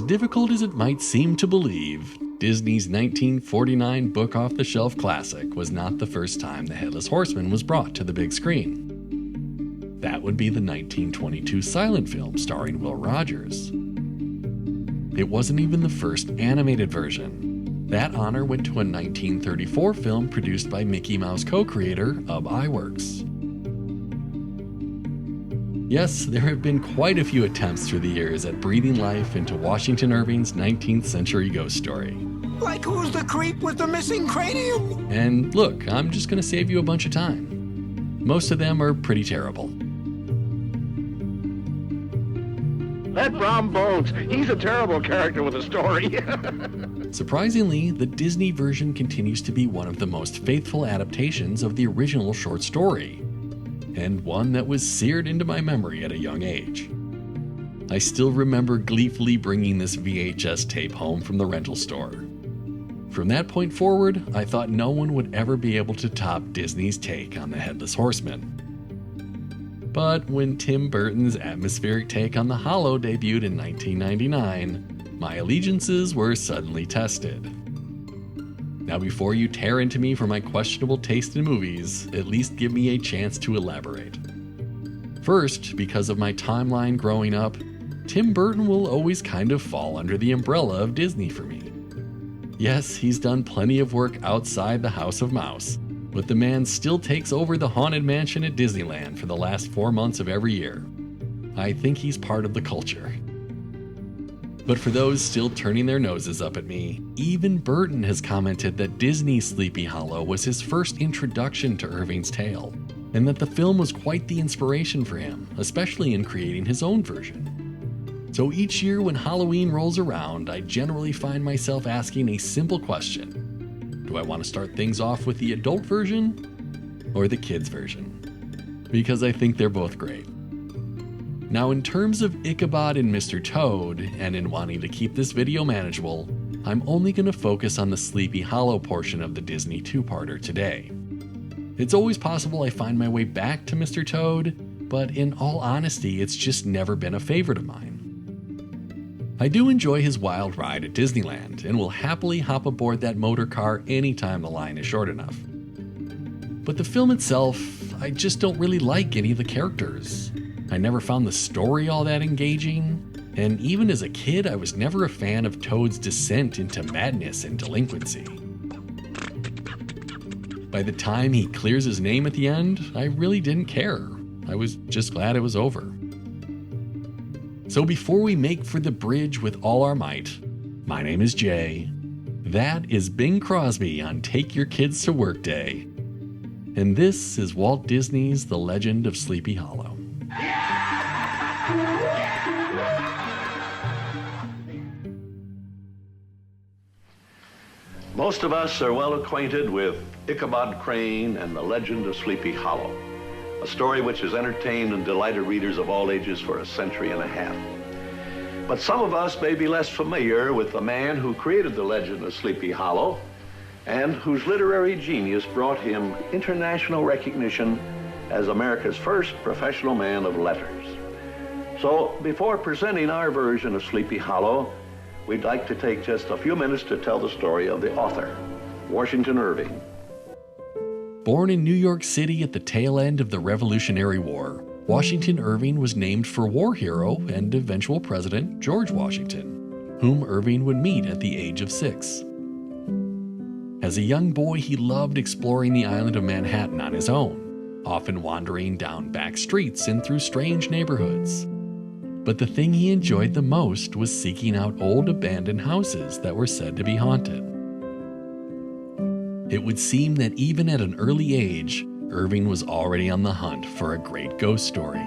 difficult as it might seem to believe, Disney's 1949 book-off-the-shelf classic was not the first time The Headless Horseman was brought to the big screen. That would be the 1922 silent film starring Will Rogers. It wasn't even the first animated version. That honor went to a 1934 film produced by Mickey Mouse co-creator Ub Iwerks. Yes, there have been quite a few attempts through the years at breathing life into Washington Irving's 19th century ghost story. Like who's the creep with the missing cranium? And look, I'm just going to save you a bunch of time. Most of them are pretty terrible. That Brom Bones, he's a terrible character with a story. Surprisingly, the Disney version continues to be one of the most faithful adaptations of the original short story, and one that was seared into my memory at a young age. I still remember gleefully bringing this VHS tape home from the rental store. From that point forward, I thought no one would ever be able to top Disney's take on the Headless Horseman. But when Tim Burton's atmospheric take on the Hollow debuted in 1999, my allegiances were suddenly tested. Now before you tear into me for my questionable taste in movies, at least give me a chance to elaborate. First, because of my timeline growing up, Tim Burton will always kind of fall under the umbrella of Disney for me. Yes, he's done plenty of work outside the House of Mouse, but the man still takes over the Haunted Mansion at Disneyland for the last 4 months of every year. I think he's part of the culture. But for those still turning their noses up at me, even Burton has commented that Disney's Sleepy Hollow was his first introduction to Irving's tale, and that the film was quite the inspiration for him, especially in creating his own version. So each year when Halloween rolls around, I generally find myself asking a simple question. Do I want to start things off with the adult version or the kids version? Because I think they're both great. Now in terms of Ichabod and Mr. Toad, and in wanting to keep this video manageable, I'm only going to focus on the Sleepy Hollow portion of the Disney two-parter today. It's always possible I find my way back to Mr. Toad, but in all honesty, it's just never been a favorite of mine. I do enjoy his wild ride at Disneyland, and will happily hop aboard that motor car anytime the line is short enough. But the film itself, I just don't really like any of the characters. I never found the story all that engaging, and even as a kid, I was never a fan of Toad's descent into madness and delinquency. By the time he clears his name at the end, I really didn't care. I was just glad it was over. So before we make for the bridge with all our might, my name is Jay. That is Bing Crosby on Take Your Kids to Work Day. And this is Walt Disney's The Legend of Sleepy Hollow. Most of us are well acquainted with Ichabod Crane and The Legend of Sleepy Hollow, a story which has entertained and delighted readers of all ages for a century and a half. But some of us may be less familiar with the man who created The Legend of Sleepy Hollow and whose literary genius brought him international recognition as America's first professional man of letters. So before presenting our version of Sleepy Hollow, we'd like to take just a few minutes to tell the story of the author, Washington Irving. Born in New York City at the tail end of the Revolutionary War, Washington Irving was named for war hero and eventual president George Washington, whom Irving would meet at the age of 6. As a young boy, he loved exploring the island of Manhattan on his own, often wandering down back streets and through strange neighborhoods. But the thing he enjoyed the most was seeking out old abandoned houses that were said to be haunted. It would seem that even at an early age, Irving was already on the hunt for a great ghost story.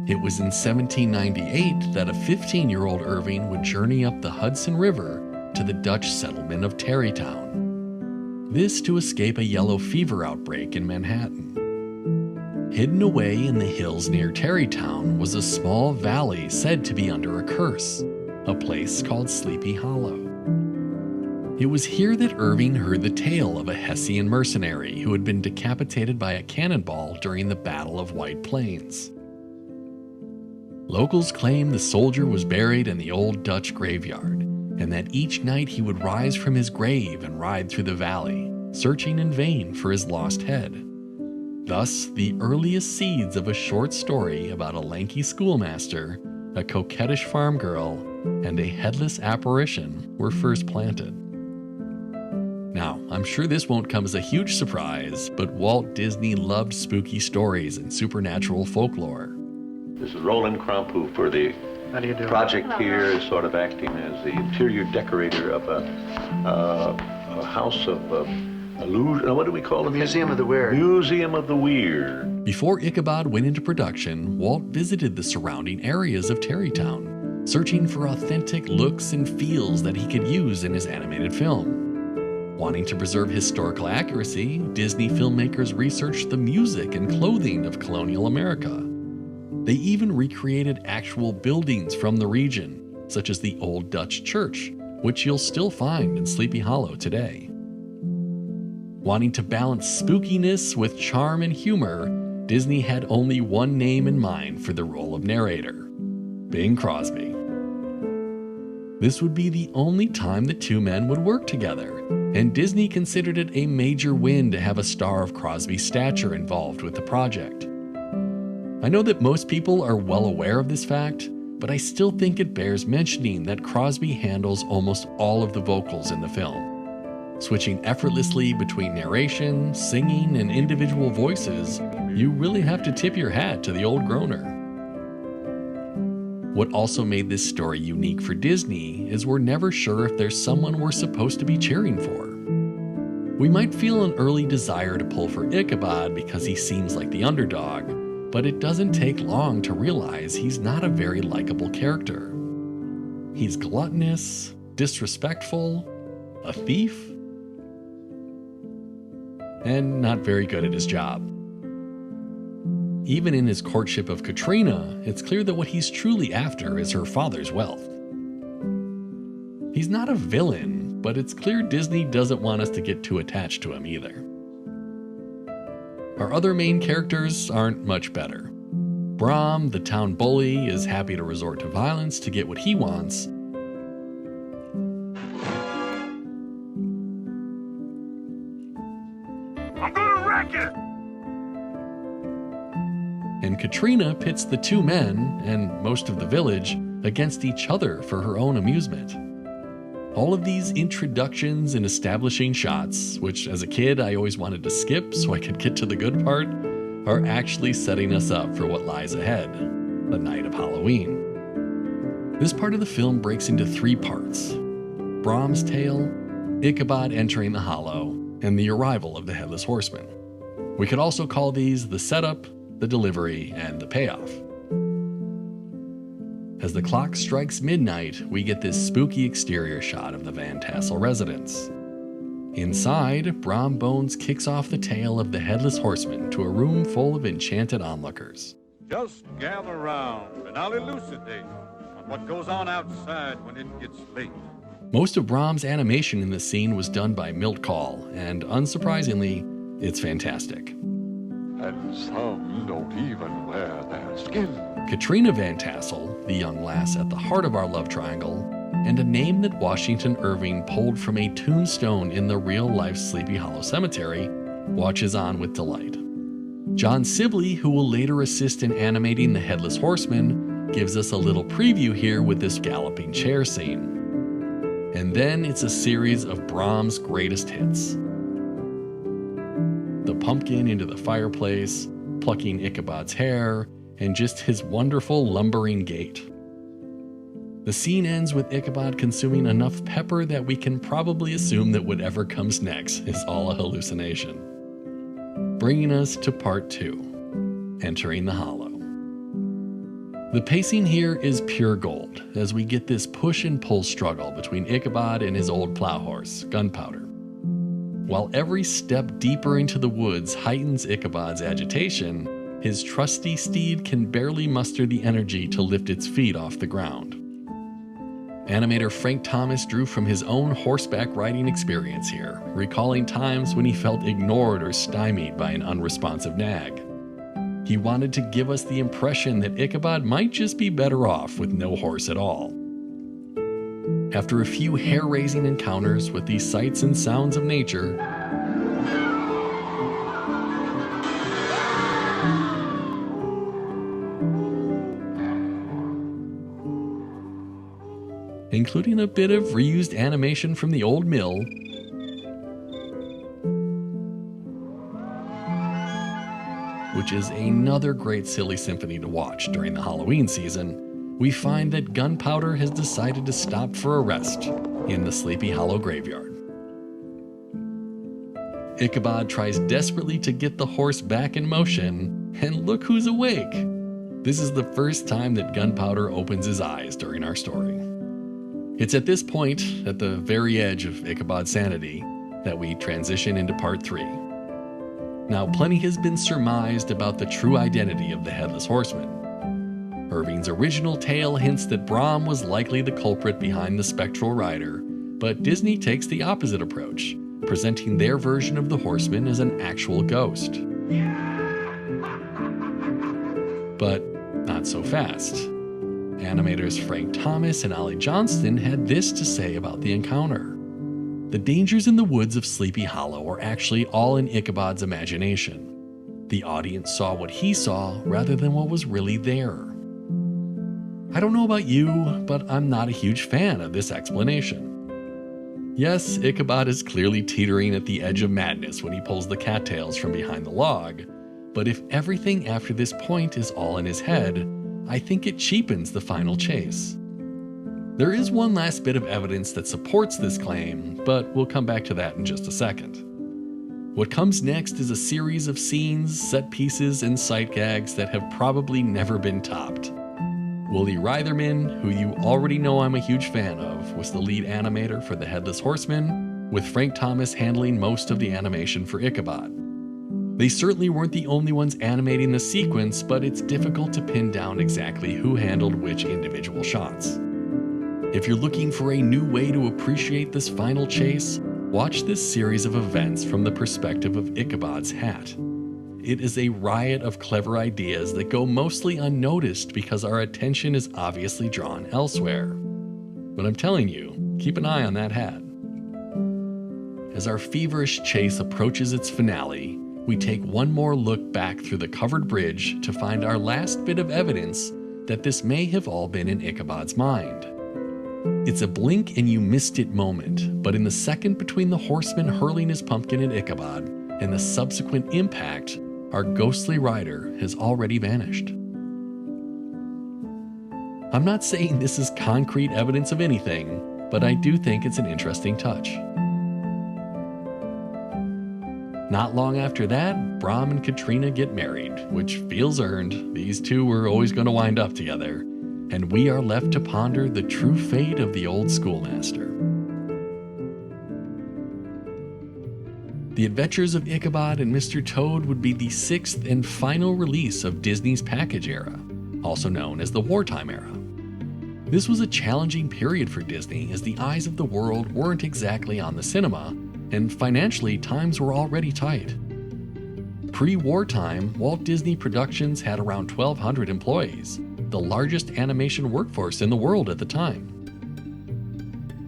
It was in 1798 that a 15-year-old Irving would journey up the Hudson River to the Dutch settlement of Tarrytown. This to escape a yellow fever outbreak in Manhattan. Hidden away in the hills near Tarrytown was a small valley said to be under a curse, a place called Sleepy Hollow. It was here that Irving heard the tale of a Hessian mercenary who had been decapitated by a cannonball during the Battle of White Plains. Locals claim the soldier was buried in the old Dutch graveyard, and that each night he would rise from his grave and ride through the valley, searching in vain for his lost head. Thus, the earliest seeds of a short story about a lanky schoolmaster, a coquettish farm girl, and a headless apparition were first planted. Now, I'm sure this won't come as a huge surprise, but Walt Disney loved spooky stories and supernatural folklore. This is Roland Crump, who for the project here is sort of acting as the interior decorator of a house of illusion. What do we call it? Museum of the Weird. Museum of the Weird. Before Ichabod went into production, Walt visited the surrounding areas of Tarrytown, searching for authentic looks and feels that he could use in his animated film. Wanting to preserve historical accuracy, Disney filmmakers researched the music and clothing of colonial America. They even recreated actual buildings from the region, such as the Old Dutch Church, which you'll still find in Sleepy Hollow today. Wanting to balance spookiness with charm and humor, Disney had only one name in mind for the role of narrator: Bing Crosby. This would be the only time the two men would work together, and Disney considered it a major win to have a star of Crosby's stature involved with the project. I know that most people are well aware of this fact, but I still think it bears mentioning that Crosby handles almost all of the vocals in the film. Switching effortlessly between narration, singing, and individual voices, you really have to tip your hat to the old groaner. What also made this story unique for Disney is we're never sure if there's someone we're supposed to be cheering for. We might feel an early desire to pull for Ichabod because he seems like the underdog, but it doesn't take long to realize he's not a very likable character. He's gluttonous, disrespectful, a thief, and not very good at his job. Even in his courtship of Katrina, it's clear that what he's truly after is her father's wealth. He's not a villain, but it's clear Disney doesn't want us to get too attached to him either. Our other main characters aren't much better. Brom, the town bully, is happy to resort to violence to get what he wants. I'm gonna wreck it! And Katrina pits the two men, and most of the village, against each other for her own amusement. All of these introductions and establishing shots, which as a kid I always wanted to skip so I could get to the good part, are actually setting us up for what lies ahead, the night of Halloween. This part of the film breaks into three parts: Brom's tale, Ichabod entering the Hollow, and the arrival of the Headless Horseman. We could also call these the setup, the delivery, and the payoff. As the clock strikes midnight, we get this spooky exterior shot of the Van Tassel residence. Inside, Brom Bones kicks off the tale of the Headless Horseman to a room full of enchanted onlookers. Just gather round and I'll elucidate on what goes on outside when it gets late. Most of Brom's animation in this scene was done by Milt Kahl, and unsurprisingly, it's fantastic. And some don't even wear their skin. Katrina Van Tassel, the young lass at the heart of our love triangle, and a name that Washington Irving pulled from a tombstone in the real-life Sleepy Hollow Cemetery, watches on with delight. John Sibley, who will later assist in animating the Headless Horseman, gives us a little preview here with this galloping chair scene. And then it's a series of Brom's greatest hits. The pumpkin into the fireplace, plucking Ichabod's hair, and just his wonderful lumbering gait. The scene ends with Ichabod consuming enough pepper that we can probably assume that whatever comes next is all a hallucination. Bringing us to part 2, entering the Hollow. The pacing here is pure gold, as we get this push and pull struggle between Ichabod and his old plow horse, Gunpowder. While every step deeper into the woods heightens Ichabod's agitation, his trusty steed can barely muster the energy to lift its feet off the ground. Animator Frank Thomas drew from his own horseback riding experience here, recalling times when he felt ignored or stymied by an unresponsive nag. He wanted to give us the impression that Ichabod might just be better off with no horse at all. After a few hair-raising encounters with these sights and sounds of nature, including a bit of reused animation from the old mill, which is another great silly symphony to watch during the Halloween season, we find that Gunpowder has decided to stop for a rest in the Sleepy Hollow graveyard. Ichabod tries desperately to get the horse back in motion, and look who's awake! This is the first time that Gunpowder opens his eyes during our story. It's at this point, at the very edge of Ichabod's sanity, that we transition into part 3. Now, plenty has been surmised about the true identity of the Headless Horseman. Irving's original tale hints that Brom was likely the culprit behind the spectral rider, but Disney takes the opposite approach, presenting their version of the Horseman as an actual ghost. But not so fast. Animators Frank Thomas and Ollie Johnston had this to say about the encounter. The dangers in the woods of Sleepy Hollow are actually all in Ichabod's imagination. The audience saw what he saw rather than what was really there. I don't know about you, but I'm not a huge fan of this explanation. Yes, Ichabod is clearly teetering at the edge of madness when he pulls the cattails from behind the log, but if everything after this point is all in his head, I think it cheapens the final chase. There is one last bit of evidence that supports this claim, but we'll come back to that in just a second. What comes next is a series of scenes, set pieces, and sight gags that have probably never been topped. Wooly Reitherman, who you already know I'm a huge fan of, was the lead animator for the Headless Horseman, with Frank Thomas handling most of the animation for Ichabod. They certainly weren't the only ones animating the sequence, but it's difficult to pin down exactly who handled which individual shots. If you're looking for a new way to appreciate this final chase, watch this series of events from the perspective of Ichabod's hat. It is a riot of clever ideas that go mostly unnoticed because our attention is obviously drawn elsewhere. But I'm telling you, keep an eye on that hat. As our feverish chase approaches its finale, we take one more look back through the covered bridge to find our last bit of evidence that this may have all been in Ichabod's mind. It's a blink and you missed it moment, but in the second between the horseman hurling his pumpkin at Ichabod and the subsequent impact, our ghostly rider has already vanished. I'm not saying this is concrete evidence of anything, but I do think it's an interesting touch. Not long after that, Brom and Katrina get married, which feels earned. These two were always going to wind up together. And we are left to ponder the true fate of the old schoolmaster. The Adventures of Ichabod and Mr. Toad would be the 6th and final release of Disney's package era, also known as the wartime era. This was a challenging period for Disney as the eyes of the world weren't exactly on the cinema, and financially times were already tight. Pre-wartime, Walt Disney Productions had around 1,200 employees, the largest animation workforce in the world at the time.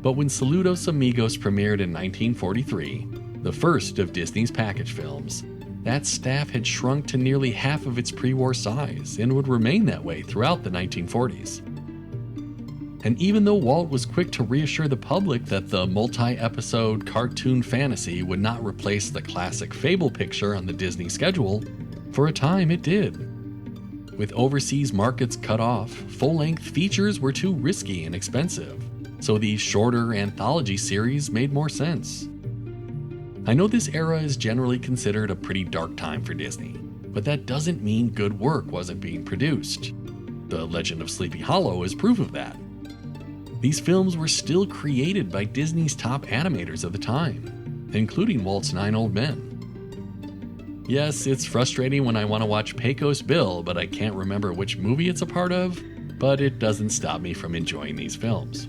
But when Saludos Amigos premiered in 1943, the first of Disney's package films, that staff had shrunk to nearly half of its pre-war size and would remain that way throughout the 1940s. And even though Walt was quick to reassure the public that the multi-episode cartoon fantasy would not replace the classic fable picture on the Disney schedule, for a time it did. With overseas markets cut off, full-length features were too risky and expensive, so these shorter anthology series made more sense. I know this era is generally considered a pretty dark time for Disney, but that doesn't mean good work wasn't being produced. The Legend of Sleepy Hollow is proof of that. These films were still created by Disney's top animators of the time, including Walt's 9 old men. Yes, it's frustrating when I want to watch Pecos Bill, but I can't remember which movie it's a part of, but it doesn't stop me from enjoying these films.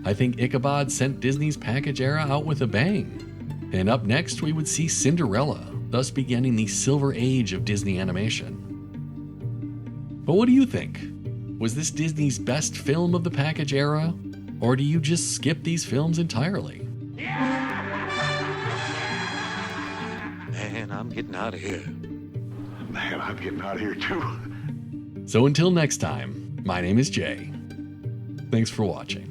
I think Ichabod sent Disney's package era out with a bang. And up next we would see Cinderella, thus beginning the Silver Age of Disney animation. But what do you think? Was this Disney's best film of the package era? Or do you just skip these films entirely? Man, I'm getting out of here. Man, I'm getting out of here too. So until next time, my name is Jay. Thanks for watching.